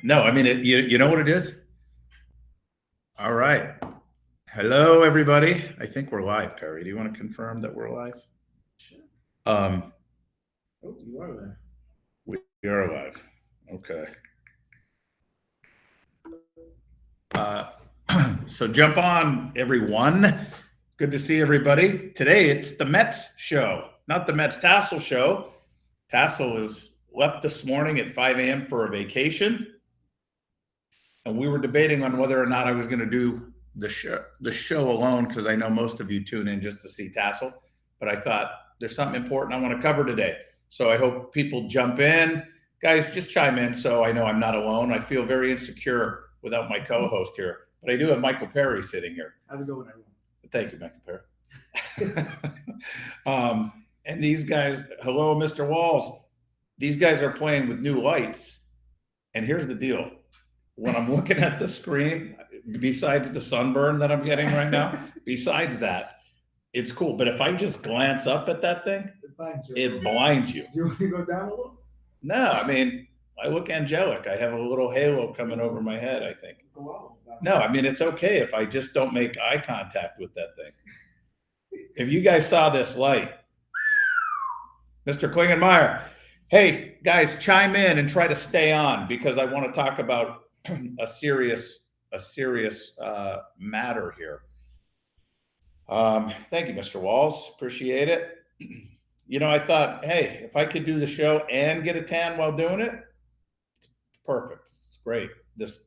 No, I mean, you know what it is? All right. Hello, everybody. I think we're live, Kyrie. Do you want to confirm that we're live? Sure. Um, Oh, you are there. we are live. Okay. Uh, so jump on, everyone. Good to see everybody. Today it's the Mets show, not the Mets Tassoul show. Tassoul is left this morning at 5 a.m. for a vacation. And we were debating on whether or not I was going to do the show alone, because I know most of you tune in just to see Tassoul. But I thought there's something important I want to cover today. So I hope people jump in. Guys, just chime in so I know I'm not alone. I feel very insecure without my co-host here. But I do have Michael Perry sitting here. How's it going, everyone? Thank you, Michael Perry. And these guys, hello, Mr. Walls. These guys are playing with new lights. And here's the deal. When I'm looking at the screen, besides the sunburn that I'm getting right now, besides that, it's cool. But if I just glance up at that thing, it blinds you. Do you want to go down a little? No, I mean, I look angelic. I have a little halo coming over my head, I think. Wow. No, I mean, it's okay if I just don't make eye contact with that thing. If you guys saw this light, Mr. Klingenmeyer, hey, guys, chime in and try to stay on, because I want to talk about a serious matter here. Thank you, Mr. Walls. Appreciate it. You know, I thought, hey, if I could do the show and get a tan while doing it, it's perfect. It's great. This,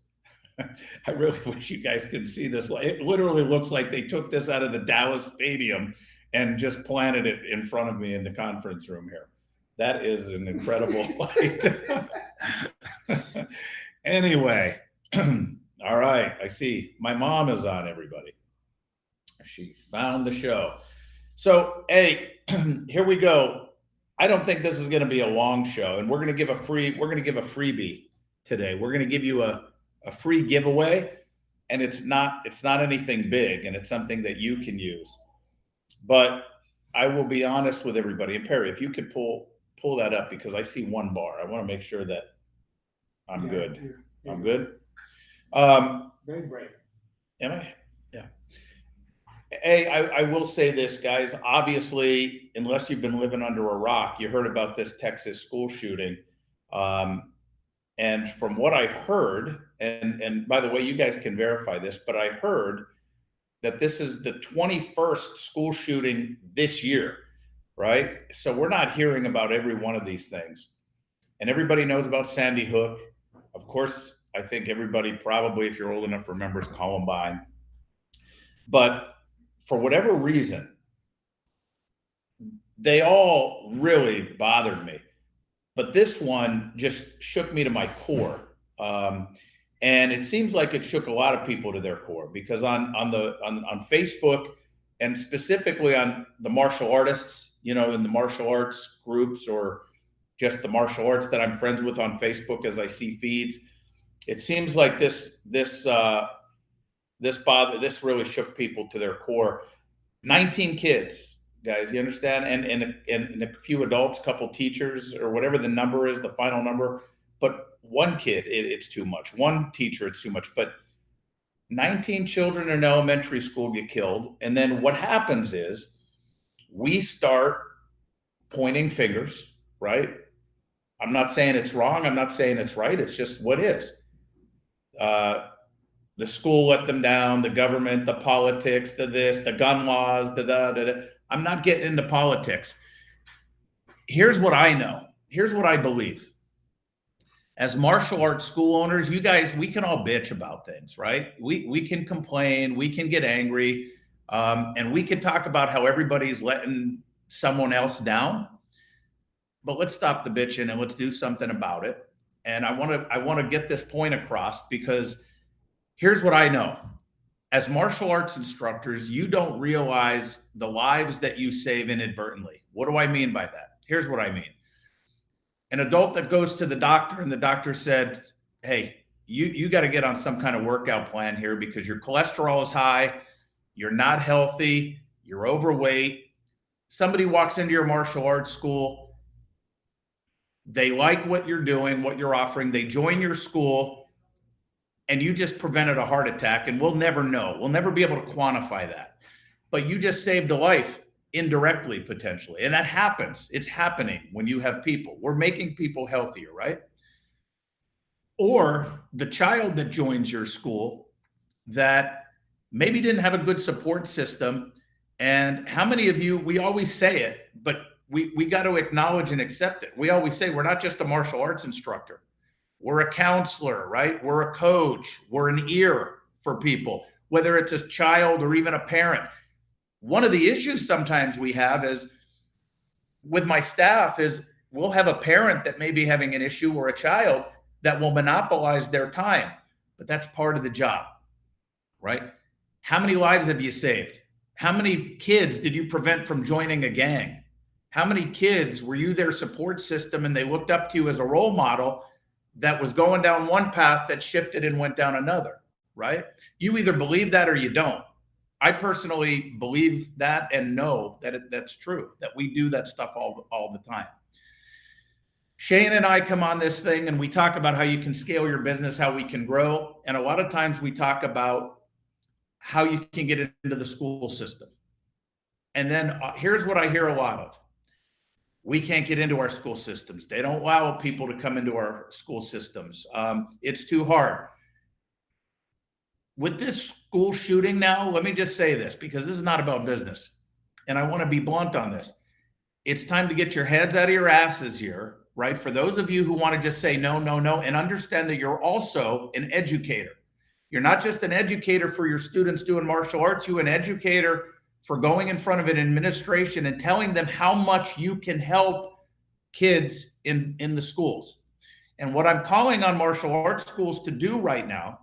I really wish you guys could see this. It literally looks like they took this out of the Dallas Stadium and just planted it in front of me in the conference room here. That is an incredible light. Anyway, all right, I see my mom is on, everybody. She found the show. So, hey, here we go. I don't think this is going to be a long show, and we're going to give a freebie today. We're going to give you a free giveaway, and it's not anything big, and it's something that you can use. But I will be honest with everybody. And Perry, if you could pull that up, because I see one bar. I want to make sure that I'm good. I'm good. Very brave. Am I? Yeah. Hey, I will say this, guys. Obviously, unless you've been living under a rock, you heard about this Texas school shooting. And from what I heard, and by the way, you guys can verify this, but I heard that this is the 21st school shooting this year, right? So we're not hearing about every one of these things. And everybody knows about Sandy Hook. Of course, I think everybody probably, if you're old enough, remembers Columbine. But for whatever reason, they all really bothered me. But this one just shook me to my core. And it seems like it shook a lot of people to their core, because on Facebook, and specifically on the martial artists, you know, in the martial arts groups, or just the martial arts that I'm friends with on Facebook, as I see feeds, it seems like this really shook people to their core. 19 kids, guys, you understand? And a few adults, a couple teachers, or whatever the number is, the final number. But one kid, it's too much. One teacher, it's too much. But 19 children in elementary school get killed. And then what happens is we start pointing fingers, right? I'm not saying it's wrong. I'm not saying it's right. It's just what is. The school let them down, the government, the politics, the this, the gun laws, the. I'm not getting into politics. Here's what I know. Here's what I believe. As martial arts school owners, you guys, we can all bitch about things, right? We can complain, we can get angry, and we can talk about how everybody's letting someone else down. But let's stop the bitching and let's do something about it. And I want to get this point across, because here's what I know. As martial arts instructors, you don't realize the lives that you save inadvertently. What do I mean by that? Here's what I mean. An adult that goes to the doctor and the doctor said, hey, you got to get on some kind of workout plan here, because your cholesterol is high, you're not healthy, you're overweight. Somebody walks into your martial arts school, They like what you're doing, what you're offering. They join your school, and you just prevented a heart attack, and we'll never know. We'll never be able to quantify that. But you just saved a life indirectly, potentially. And that happens. It's happening when you have people. We're making people healthier, right? Or the child that joins your school that maybe didn't have a good support system. And how many of you, we always say it, but we got to acknowledge and accept it. We always say we're not just a martial arts instructor. We're a counselor, right? We're a coach. We're an ear for people, whether it's a child or even a parent. One of the issues sometimes we have is with my staff is we'll have a parent that may be having an issue or a child that will monopolize their time, but that's part of the job, right? How many lives have you saved? How many kids did you prevent from joining a gang? How many kids were you their support system and they looked up to you as a role model that was going down one path that shifted and went down another, right? You either believe that or you don't. I personally believe that and know that that's true, that we do that stuff all the time. Shane and I come on this thing and we talk about how you can scale your business, how we can grow. And a lot of times we talk about how you can get into the school system. And then here's what I hear a lot of. We can't get into our school systems. They don't allow people to come into our school systems. It's too hard. With this school shooting now, let me just say this, because this is not about business. And I want to be blunt on this. It's time to get your heads out of your asses here, right? For those of you who want to just say no, no, no, and understand that you're also an educator. You're not just an educator for your students doing martial arts, you're an educator for going in front of an administration and telling them how much you can help kids in the schools. And what I'm calling on martial arts schools to do right now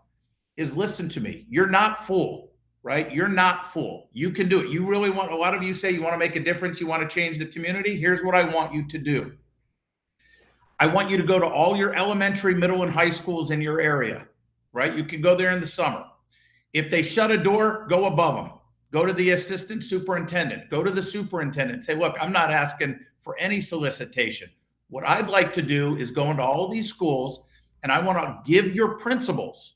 is listen to me. You're not full, right? You're not full. You can do it. You really want, a lot of you say you want to make a difference, you want to change the community. Here's what I want you to do. I want you to go to all your elementary, middle, and high schools in your area, right? You can go there in the summer. If they shut a door, go above them. Go to the assistant superintendent. Go to the superintendent. Say, look, I'm not asking for any solicitation. What I'd like to do is go into all these schools and I want to give your principals,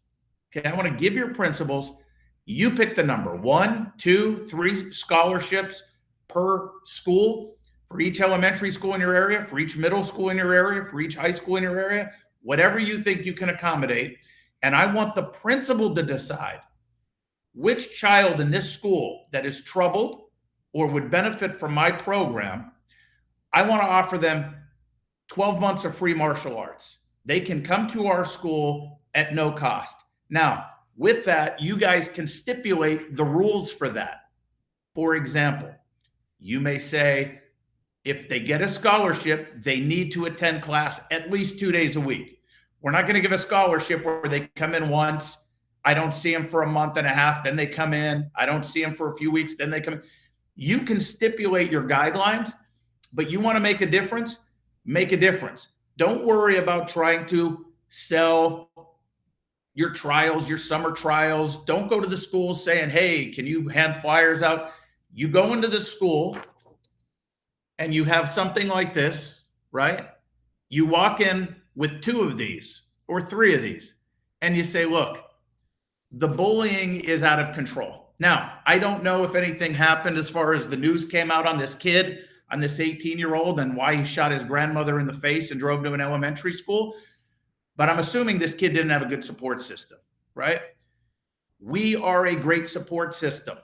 okay, I want to give your principals, you pick the number, 1, 2, 3 scholarships per school for each elementary school in your area, for each middle school in your area, for each high school in your area, whatever you think you can accommodate. And I want the principal to decide which child in this school that is troubled or would benefit from my program. I want to offer them 12 months of free martial arts. They can come to our school at no cost. Now, with that, you guys can stipulate the rules for that. For example, you may say, if they get a scholarship, they need to attend class at least 2 days a week. We're not going to give a scholarship where they come in once, I don't see them for a month and a half, then they come in, I don't see them for a few weeks, then they come in. You can stipulate your guidelines, but you want to make a difference, make a difference. Don't worry about trying to sell your trials, your summer trials. Don't go to the schools saying, hey, can you hand flyers out? You go into the school and you have something like this, right? You walk in with 2 of these or 3 of these and you say, look, the bullying is out of control. Now, I don't know if anything happened as far as the news came out on this kid, on this 18-year-old, and why he shot his grandmother in the face and drove to an elementary school. But I'm assuming this kid didn't have a good support system, right? We are a great support system.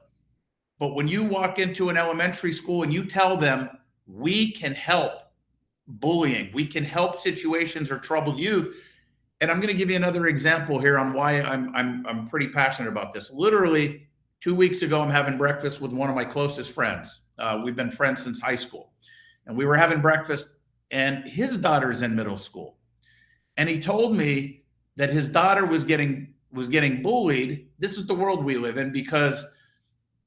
But when you walk into an elementary school and you tell them, we can help bullying, we can help situations or troubled youth. And I'm going to give you another example here on why I'm pretty passionate about this. Literally 2 weeks ago, I'm having breakfast with one of my closest friends. We've been friends since high school, and we were having breakfast, and his daughter's in middle school. And he told me that his daughter was getting bullied. This is the world we live in, because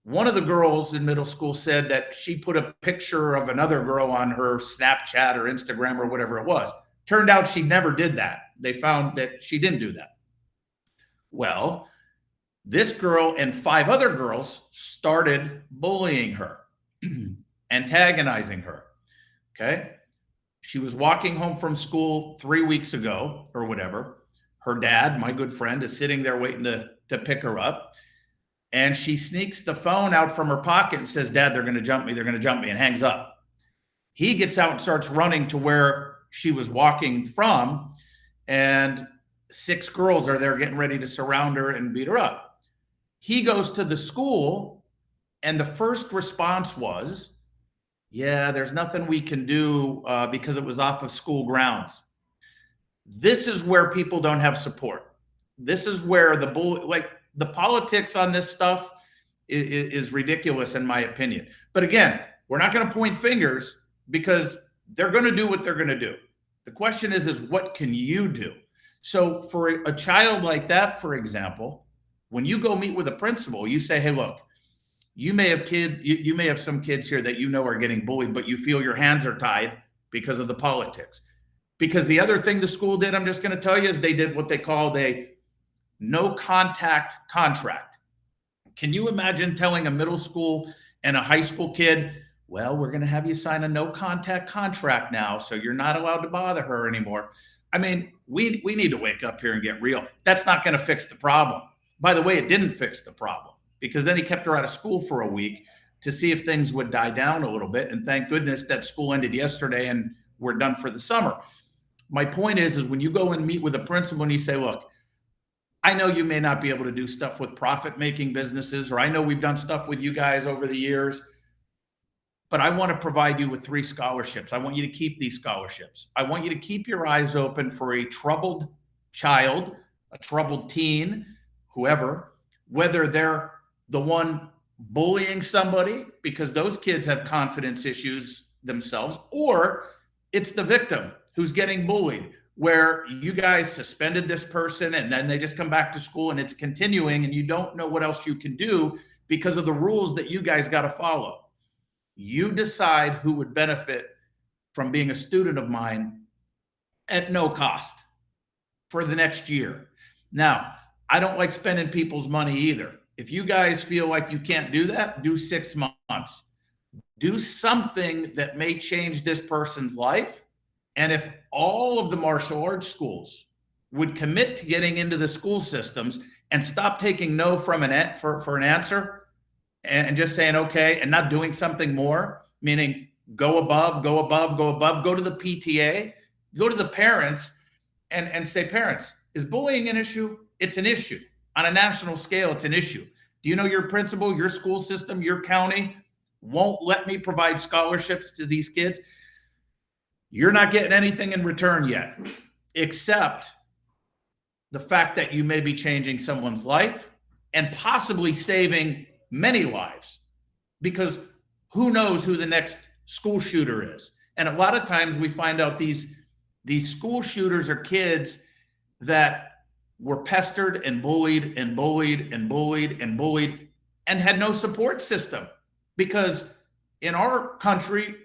one of the girls in middle school said that she put a picture of another girl on her Snapchat or Instagram or whatever it was. Turned out she never did that. They found that she didn't do that. Well, this girl and 5 other girls started bullying her, antagonizing her. Okay. She was walking home from school 3 weeks ago or whatever. Her dad, my good friend, is sitting there waiting to pick her up. And she sneaks the phone out from her pocket and says, "Dad, they're going to jump me. They're going to jump me," and hangs up. He gets out and starts running to where she was walking from. And 6 girls are there getting ready to surround her and beat her up. He goes to the school, and the first response was, "Yeah, there's nothing we can do because it was off of school grounds." This is where people don't have support. This is where the politics on this stuff is ridiculous, in my opinion. But again, we're not going to point fingers because they're going to do what they're going to do. The question is what can you do? So for a child like that, for example, when you go meet with a principal, you say, "Hey, look, you may have kids, you may have some kids here that you know are getting bullied, but you feel your hands are tied because of the politics." Because the other thing the school did, I'm just going to tell you, is they did what they called a no contact contract. Can you imagine telling a middle school and a high school kid, "Well, we're going to have you sign a no contact contract now, so you're not allowed to bother her anymore"? I mean, we need to wake up here and get real. That's not going to fix the problem. By the way, it didn't fix the problem, because then he kept her out of school for a week to see if things would die down a little bit. And thank goodness that school ended yesterday and we're done for the summer. My point is when you go and meet with a principal and you say, "Look, I know you may not be able to do stuff with profit-making businesses, or I know we've done stuff with you guys over the years, but I want to provide you with 3 scholarships. I want you to keep these scholarships. I want you to keep your eyes open for a troubled child, a troubled teen, whoever, whether they're the one bullying somebody because those kids have confidence issues themselves, or it's the victim who's getting bullied, where you guys suspended this person and then they just come back to school and it's continuing and you don't know what else you can do because of the rules that you guys got to follow. You decide who would benefit from being a student of mine at no cost for the next year." Now, I don't like spending people's money either. If you guys feel like you can't do that, do 6 months. Do something that may change this person's life. And if all of the martial arts schools would commit to getting into the school systems and stop taking no from for an answer and just saying okay and not doing something more, meaning go above, go above, go above, go to the PTA, go to the parents and say, "Parents, is bullying an issue?" It's an issue. On a national scale, it's an issue. Do you know your principal, your school system, your county won't let me provide scholarships to these kids? You're not getting anything in return yet, except the fact that you may be changing someone's life and possibly saving many lives, because who knows who the next school shooter is. And a lot of times we find out these school shooters are kids that were pestered and bullied and bullied and bullied and bullied and had no support system, because in our country,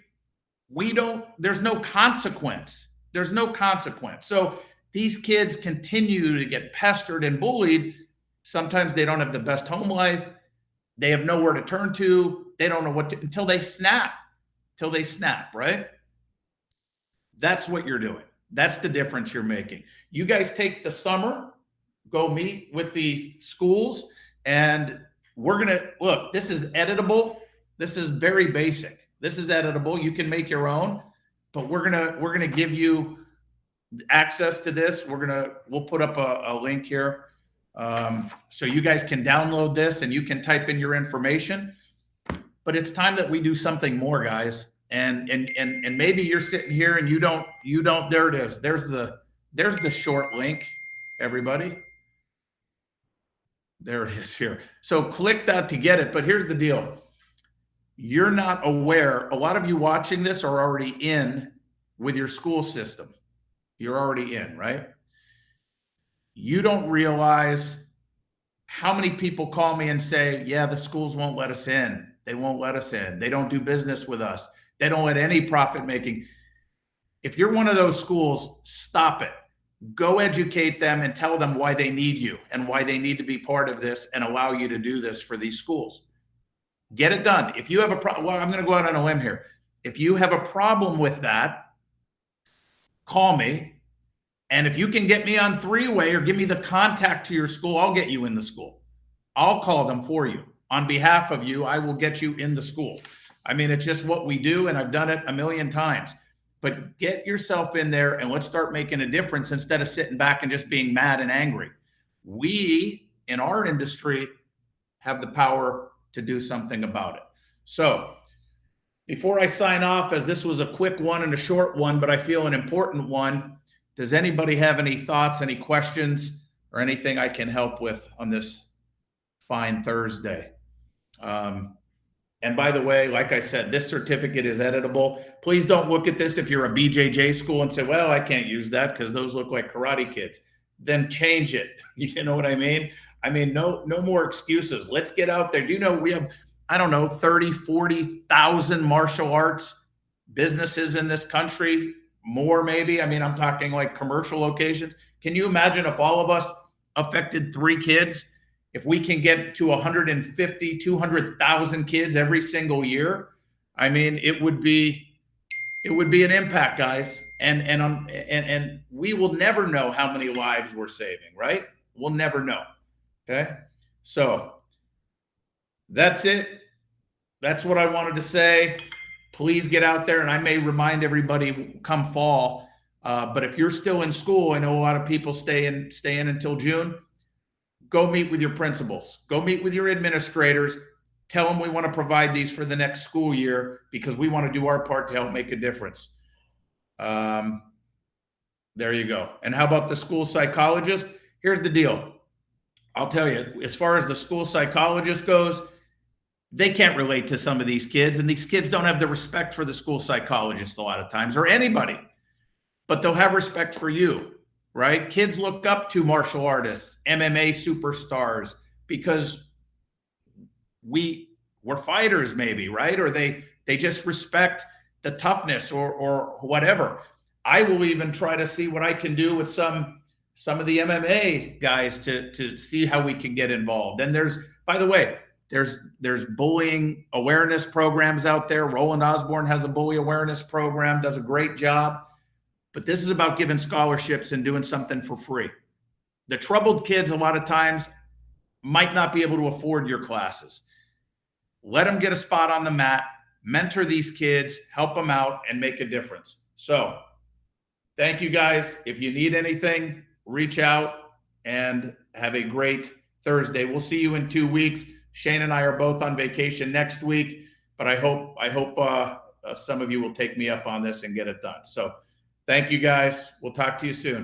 there's no consequence. There's no consequence. So these kids continue to get pestered and bullied. Sometimes they don't have the best home life. They have nowhere to turn to. They don't know what to, until they snap, right? That's what you're doing. That's the difference you're making. You guys take the summer, go meet with the schools, and we're going to look, this is editable. This is very basic. This is editable. You can make your own, but we're going to give you access to this. We'll put up a link here. So you guys can download this and you can type in your information, but it's time that we do something more, guys. And maybe you're sitting here and you don't, there it is. There's the short link, everybody. There it is here. So click that to get it. But here's the deal. You're not aware. A lot of you watching this are already in with your school system. You're already in, right? You don't realize how many people call me and say, "Yeah, the schools won't let us in. They won't let us in. They don't do business with us. They don't let any profit making." If you're one of those schools, stop it. Go educate them and tell them why they need you and why they need to be part of this and allow you to do this for these schools. Get it done. If you have a problem, well, I'm going to go out on a limb here. If you have a problem with that, call me. And if you can get me on three-way or give me the contact to your school, I'll get you in the school. I'll call them for you. On behalf of you, I will get you in the school. I mean, it's just what we do, and I've done it a million times. But get yourself in there and let's start making a difference instead of sitting back and just being mad and angry. We, in our industry, have the power to do something about it. So before I sign off, as this was a quick one and a short one, but I feel an important one, does anybody have any thoughts, any questions, or anything I can help with on this fine Thursday? And by the way, like I said, this certificate is editable. Please don't look at this if you're a BJJ school and say, well, I can't use that because those look like karate kids. Then change it. You know what I mean? I mean, no more excuses. Let's get out there. Do you know we have, I don't know, 30, 40,000 martial arts businesses in this country? More maybe. I mean, I'm talking like commercial locations. Can you imagine if all of us affected 3 kids? If we can get to 150, 200,000 kids every single year, I mean, it would be an impact, guys. And we will never know how many lives we're saving, right? We'll never know. Okay. So that's it. That's what I wanted to say. Please get out there. And I may remind everybody come fall. But if you're still in school, I know a lot of people stay in until June. Go meet with your principals. Go meet with your administrators. Tell them we want to provide these for the next school year because we want to do our part to help make a difference. There you go. And how about the school psychologist? Here's the deal. I'll tell you, as far as the school psychologist goes, they can't relate to some of these kids, and these kids don't have the respect for the school psychologist a lot of times, or anybody, but they'll have respect for you. Right? Kids look up to martial artists, MMA superstars, because we're fighters maybe, right? Or they just respect the toughness or whatever. I will even try to see what I can do with some of the MMA guys to see how we can get involved. And by the way, there's bullying awareness programs out there. Roland Osborne has a bully awareness program, does a great job. But this is about giving scholarships and doing something for free. The troubled kids a lot of times might not be able to afford your classes. Let them get a spot on the mat, mentor these kids, help them out, and make a difference. So thank you, guys. If you need anything, reach out and have a great Thursday. We'll see you in 2 weeks. Shane and I are both on vacation next week, but I hope some of you will take me up on this and get it done. So thank you, guys. We'll talk to you soon.